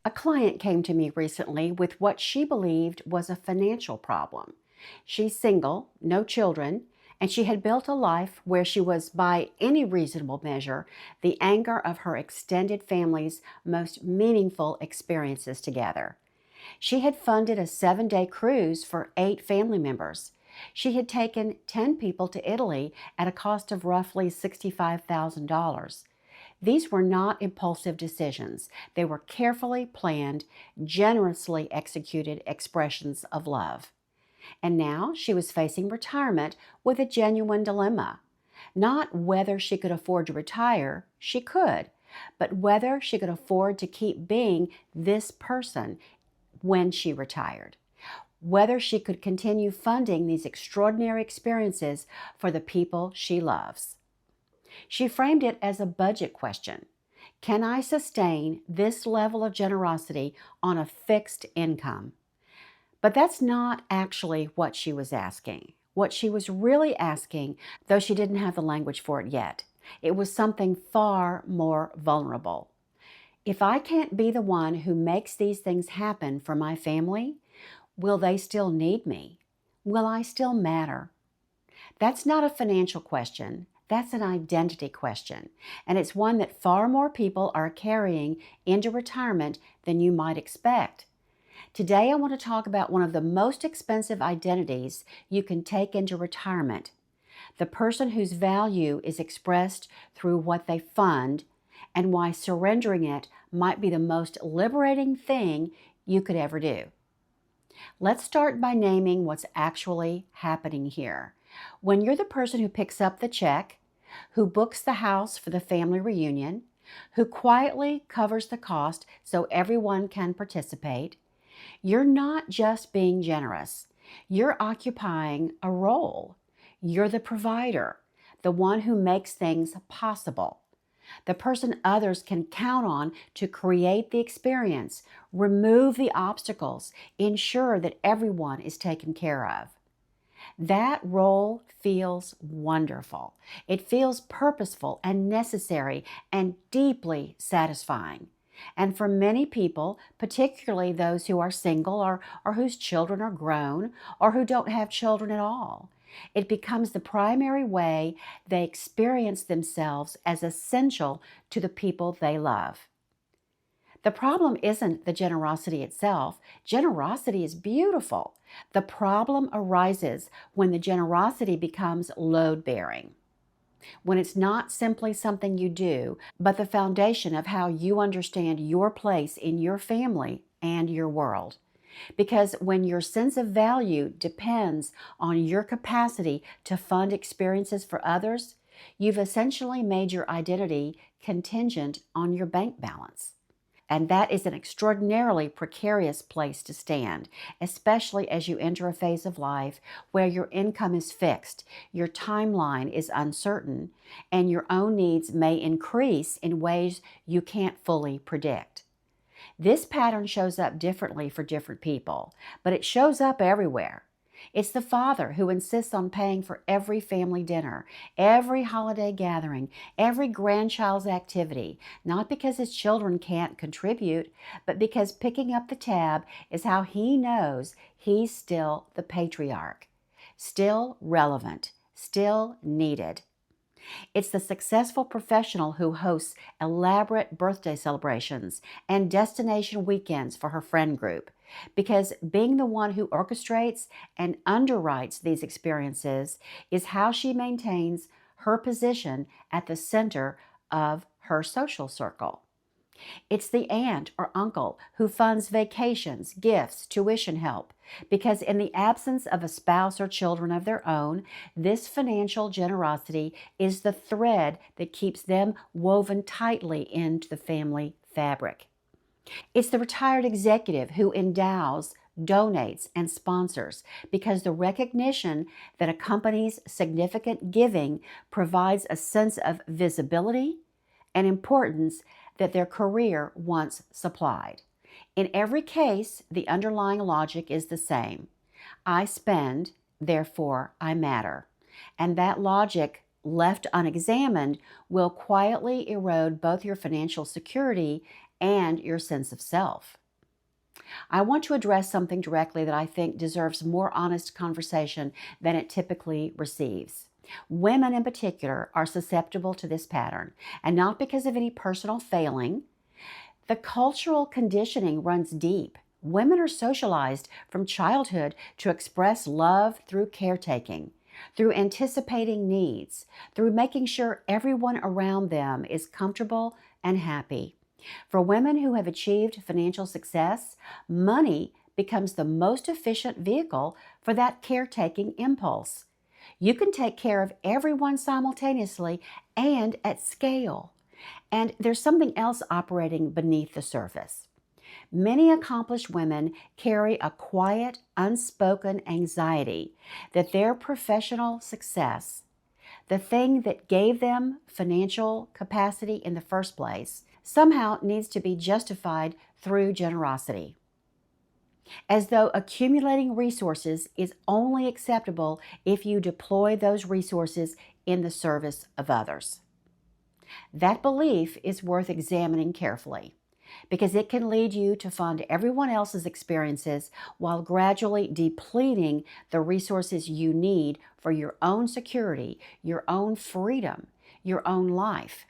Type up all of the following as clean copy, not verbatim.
A client came to me recently with what she believed was a financial problem. She's single, no children, and she had built a life where she was, by any reasonable measure, the anchor of her extended family's most meaningful experiences together. She had funded a 7-day cruise for 8 family members. She had taken 10 people to Italy at a cost of roughly $65,000. These were not impulsive decisions. They were carefully planned, generously executed expressions of love. And now she was facing retirement with a genuine dilemma. Not whether she could afford to retire, she could, but whether she could afford to keep being this person when she retired. Whether she could continue funding these extraordinary experiences for the people she loves. She framed it as a budget question. Can I sustain this level of generosity on a fixed income? But that's not actually what she was asking. What she was really asking, though she didn't have the language for it yet, it was something far more vulnerable. If I can't be the one who makes these things happen for my family, will they still need me? Will I still matter? That's not a financial question. That's an identity question. And it's one that far more people are carrying into retirement than you might expect. Today, I want to talk about one of the most expensive identities you can take into retirement. The person whose value is expressed through what they fund, and why surrendering it might be the most liberating thing you could ever do. Let's start by naming what's actually happening here. When you're the person who picks up the check, who books the house for the family reunion, who quietly covers the cost so everyone can participate, you're not just being generous. You're occupying a role. You're the provider, the one who makes things possible, the person others can count on to create the experience, remove the obstacles, ensure that everyone is taken care of. That role feels wonderful. It feels purposeful and necessary and deeply satisfying. And for many people, particularly those who are single or whose children are grown or who don't have children at all, it becomes the primary way they experience themselves as essential to the people they love. The problem isn't the generosity itself. Generosity is beautiful. The problem arises when the generosity becomes load-bearing, when it's not simply something you do, but the foundation of how you understand your place in your family and your world. Because when your sense of value depends on your capacity to fund experiences for others, you've essentially made your identity contingent on your bank balance. And that is an extraordinarily precarious place to stand, especially as you enter a phase of life where your income is fixed, your timeline is uncertain, and your own needs may increase in ways you can't fully predict. This pattern shows up differently for different people, but it shows up everywhere. It's the father who insists on paying for every family dinner, every holiday gathering, every grandchild's activity, not because his children can't contribute, but because picking up the tab is how he knows he's still the patriarch, still relevant, still needed. It's the successful professional who hosts elaborate birthday celebrations and destination weekends for her friend group, because being the one who orchestrates and underwrites these experiences is how she maintains her position at the center of her social circle. It's the aunt or uncle who funds vacations, gifts, tuition help, because in the absence of a spouse or children of their own, this financial generosity is the thread that keeps them woven tightly into the family fabric. It's the retired executive who endows, donates, and sponsors, because the recognition that accompanies significant giving provides a sense of visibility and importance that their career once supplied. In every case, the underlying logic is the same. I spend, therefore I matter. And that logic, left unexamined, will quietly erode both your financial security and your sense of self. I want to address something directly that I think deserves more honest conversation than it typically receives. Women in particular are susceptible to this pattern, and not because of any personal failing. The cultural conditioning runs deep. Women are socialized from childhood to express love through caretaking, through anticipating needs, through making sure everyone around them is comfortable and happy. For women who have achieved financial success, money becomes the most efficient vehicle for that caretaking impulse. You can take care of everyone simultaneously and at scale. And there's something else operating beneath the surface. Many accomplished women carry a quiet, unspoken anxiety that their professional success, the thing that gave them financial capacity in the first place, somehow needs to be justified through generosity. As though accumulating resources is only acceptable if you deploy those resources in the service of others. That belief is worth examining carefully because it can lead you to fund everyone else's experiences while gradually depleting the resources you need for your own security, your own freedom, your own life.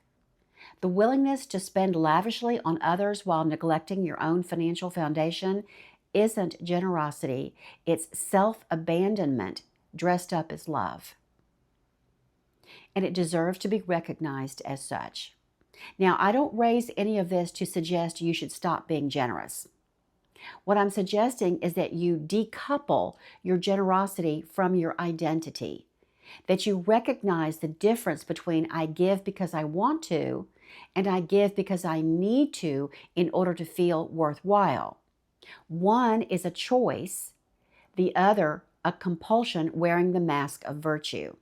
The willingness to spend lavishly on others while neglecting your own financial foundation isn't generosity, it's self-abandonment dressed up as love. And it deserves to be recognized as such. Now, I don't raise any of this to suggest you should stop being generous. What I'm suggesting is that you decouple your generosity from your identity, that you recognize the difference between I give because I want to and I give because I need to in order to feel worthwhile. One is a choice, the other a compulsion wearing the mask of virtue.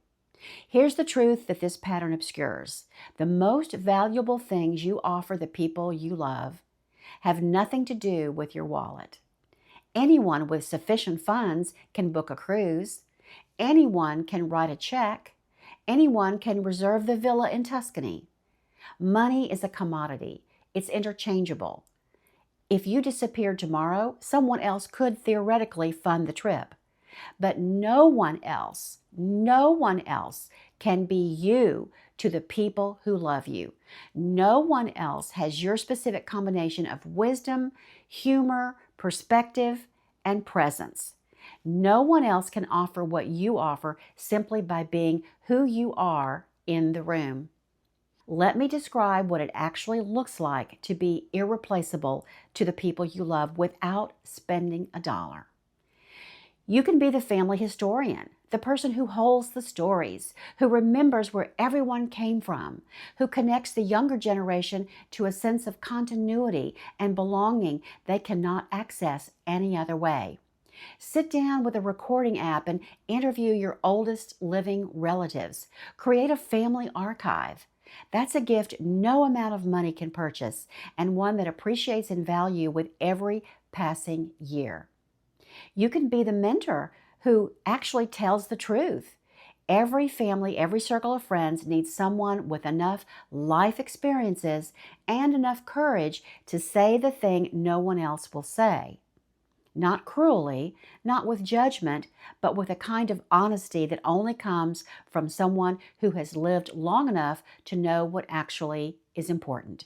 Here's the truth that this pattern obscures. The most valuable things you offer the people you love have nothing to do with your wallet. Anyone with sufficient funds can book a cruise. Anyone can write a check. Anyone can reserve the villa in Tuscany. Money is a commodity. It's interchangeable. If you disappeared tomorrow, someone else could theoretically fund the trip. But no one else can be you to the people who love you. No one else has your specific combination of wisdom, humor, perspective, and presence. No one else can offer what you offer simply by being who you are in the room. Let me describe what it actually looks like to be irreplaceable to the people you love without spending a dollar. You can be the family historian, the person who holds the stories, who remembers where everyone came from, who connects the younger generation to a sense of continuity and belonging they cannot access any other way. Sit down with a recording app and interview your oldest living relatives. Create a family archive. That's a gift no amount of money can purchase, and one that appreciates in value with every passing year. You can be the mentor who actually tells the truth. Every family, every circle of friends needs someone with enough life experiences and enough courage to say the thing no one else will say. Not cruelly, not with judgment, but with a kind of honesty that only comes from someone who has lived long enough to know what actually is important.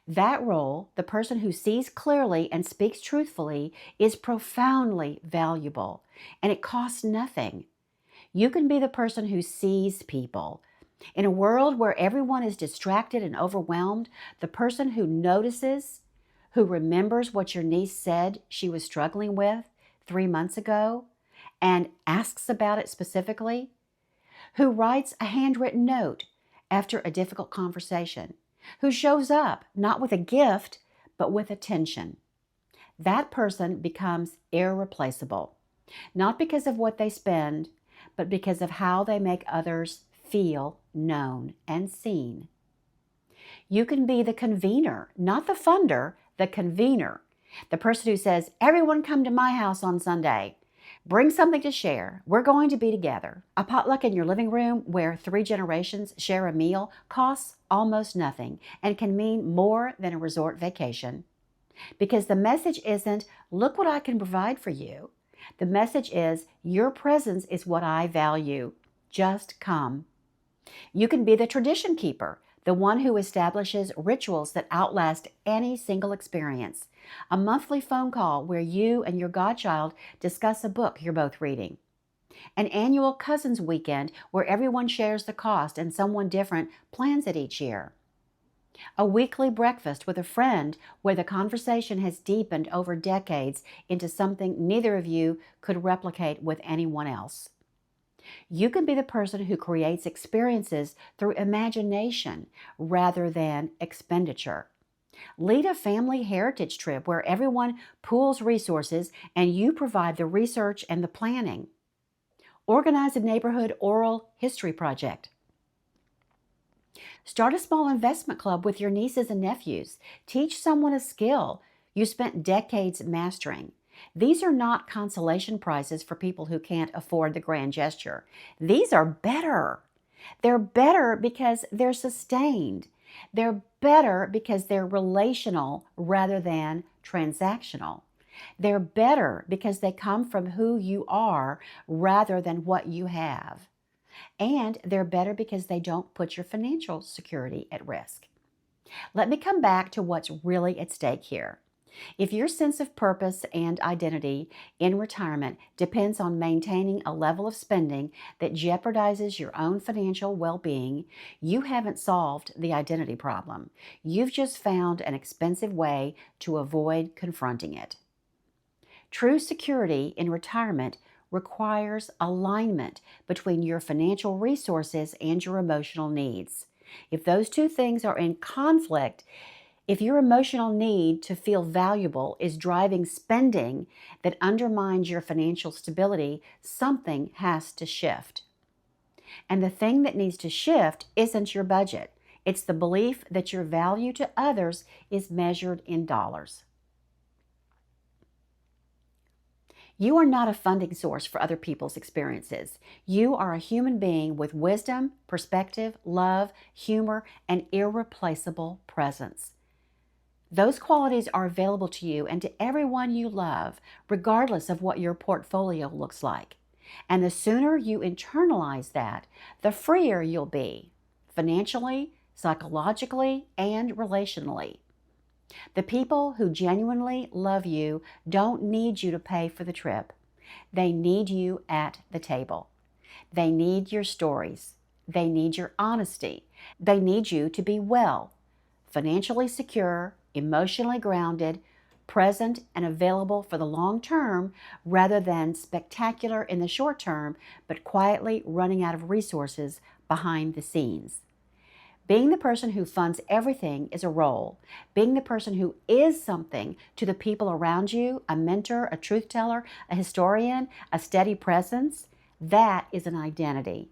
That role, the person who sees clearly and speaks truthfully, is profoundly valuable, and it costs nothing. You can be the person who sees people. In a world where everyone is distracted and overwhelmed, the person who notices, who remembers what your niece said she was struggling with 3 months ago and asks about it specifically, who writes a handwritten note after a difficult conversation, who shows up not with a gift, but with attention. That person becomes irreplaceable, not because of what they spend, but because of how they make others feel known and seen. You can be the convener, not the funder, the convener. The person who says, everyone come to my house on Sunday. Bring something to share. We're going to be together. A potluck in your living room where 3 generations share a meal costs almost nothing and can mean more than a resort vacation. Because the message isn't, look what I can provide for you. The message is, your presence is what I value. Just come. You can be the tradition keeper, the one who establishes rituals that outlast any single experience. A monthly phone call where you and your godchild discuss a book you're both reading. An annual cousins weekend where everyone shares the cost and someone different plans it each year. A weekly breakfast with a friend where the conversation has deepened over decades into something neither of you could replicate with anyone else. You can be the person who creates experiences through imagination rather than expenditure. Lead a family heritage trip where everyone pools resources and you provide the research and the planning. Organize a neighborhood oral history project. Start a small investment club with your nieces and nephews. Teach someone a skill you spent decades mastering. These are not consolation prizes for people who can't afford the grand gesture. These are better. They're better because they're sustained. They're better because they're relational rather than transactional. They're better because they come from who you are rather than what you have. And they're better because they don't put your financial security at risk. Let me come back to what's really at stake here. If your sense of purpose and identity in retirement depends on maintaining a level of spending that jeopardizes your own financial well-being, you haven't solved the identity problem. You've just found an expensive way to avoid confronting it. True security in retirement requires alignment between your financial resources and your emotional needs. If those two things are in conflict, if your emotional need to feel valuable is driving spending that undermines your financial stability, something has to shift. And the thing that needs to shift isn't your budget. It's the belief that your value to others is measured in dollars. You are not a funding source for other people's experiences. You are a human being with wisdom, perspective, love, humor, and irreplaceable presence. Those qualities are available to you and to everyone you love, regardless of what your portfolio looks like. And the sooner you internalize that, the freer you'll be, financially, psychologically, and relationally. The people who genuinely love you don't need you to pay for the trip. They need you at the table. They need your stories. They need your honesty. They need you to be well, financially secure, emotionally grounded, present, and available for the long term rather than spectacular in the short term, but quietly running out of resources behind the scenes. Being the person who funds everything is a role. Being the person who is something to the people around you, a mentor, a truth teller, a historian, a steady presence, that is an identity.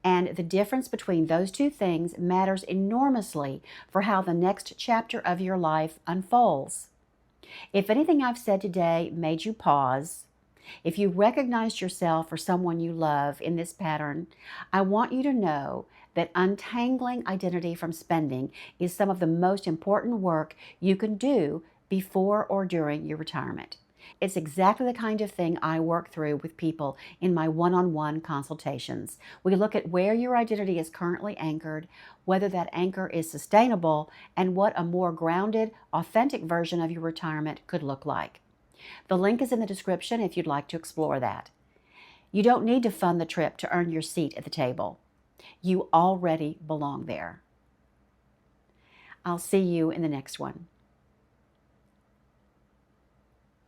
And the difference between those two things matters enormously for how the next chapter of your life unfolds. If anything I've said today made you pause, if you recognized yourself or someone you love in this pattern, I want you to know that untangling identity from spending is some of the most important work you can do before or during your retirement. It's exactly the kind of thing I work through with people in my one-on-one consultations. We look at where your identity is currently anchored, whether that anchor is sustainable, and what a more grounded, authentic version of your retirement could look like. The link is in the description if you'd like to explore that. You don't need to fund the trip to earn your seat at the table. You already belong there. I'll see you in the next one.